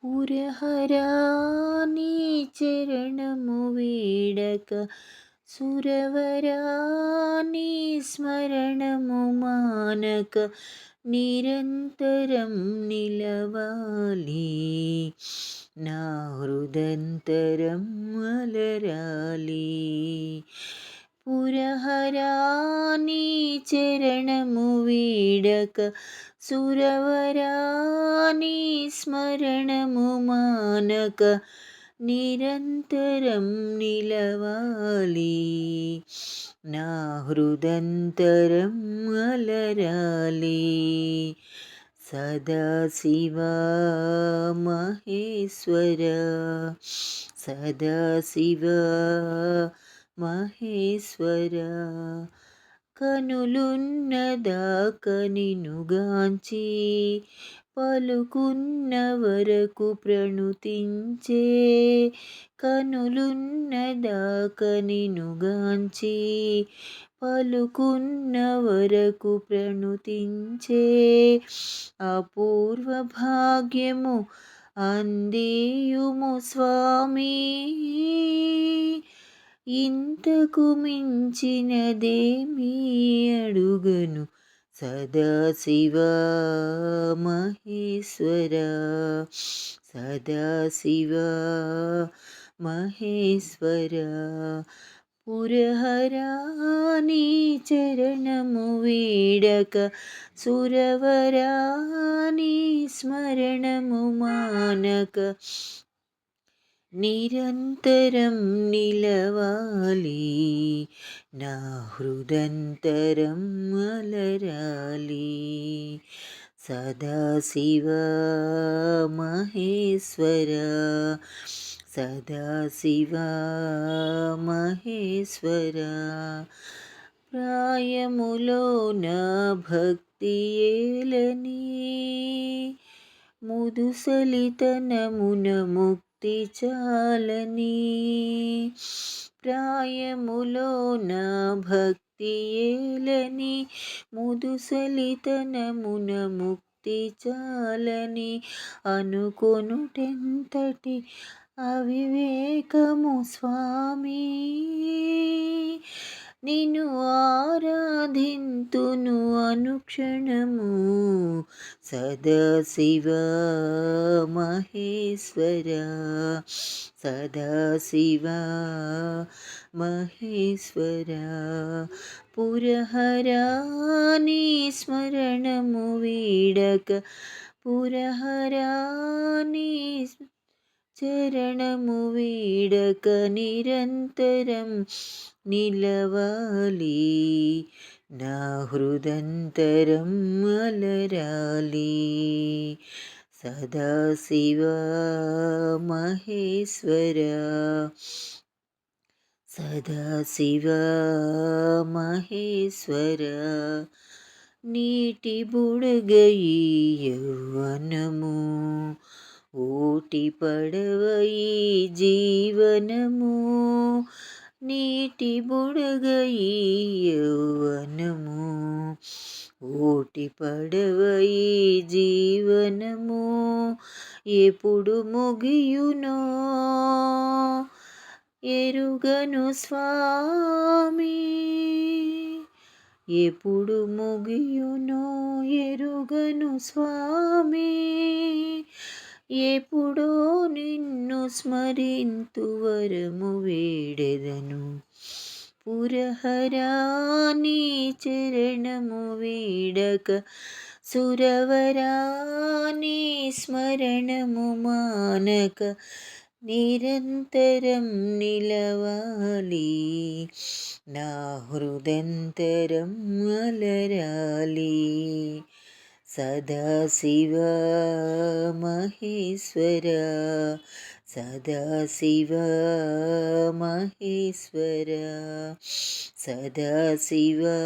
పురహరా నీ చరణము వీడక సురవరా నీ స్మరణము మానక నిరంతరం నిలవాలి నా హృదంతరం అలరాలి. పురహరా నీ చరణము వీడక సురవరా నీ స్మరణము మానక నిరంతరం నిలవాలి నా హృదంతరం అలరాలి. సదాశివా మహేశ్వర సదాశివా మహేశ్వర కనులున్నదాక నిన్నుగాంచి పలుకున్న వరకు ప్రణుతించే కనులున్నదాక నిన్నుగాంచి పలుకున్న వరకు ప్రణుతించే అపూర్వ భాగ్యము అందేయుము స్వామి. ఇంతకు మించినదేమీ అడుగను సదాశివా మహేశ్వర సదాశివా మహేశ్వర. పురహరా నీ చరణము వీడక సురవరా నీ స్మరణము మానక నిరంతరం నిలవాలి నా హృదంతరం అలరాలి. సదాశివా మహేశ్వర సదాశివా మహేశ్వర. ప్రాయములోన భక్తి ఏలని ముదుసలితనమున ముక్తి చాలని ప్రాయములోన భక్తి ఏలని ముదుసలితనమున ముక్తి చాలని అనుకొనుటెంతటి అవివేకము స్వామి. నిన్ను ఆరాధింతును అనుక్షణము సదాశివా మహేశ్వర సదాశివా మహేశ్వర. పురహరా నీ స్మరణము వీడక పురహరా నీ చరణము వీడక నిరంతరం నిలవాలి నా హృదంతరం అలరాలి. సదాశివా మహేశ్వర సదాశివా మహేశ్వర. నీటి బుడగయి యౌవనము ఓటి పడవయి జీవనము నీటి బుడగయి యౌవనము ఓటి పడవయి జీవనము ఎప్పుడు ముగియునో ఎరుగను స్వామి. ఎప్పుడు ముగియునో ఎరుగను స్వామి. ఎప్పుడో నిన్ను స్మరింతు వరము వేడెదను. పురహరా నీ చరణము వీడక సురవరా నీ స్మరణము మానక నిరంతరం నిలవాలి నా హృదంతరం అలరాలి. సదాశివా మహేశ్వర సదాశివా మహేశ్వర సదాశివా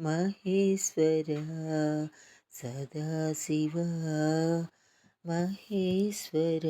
మహేశ్వర సదాశివా మహేశ్వర.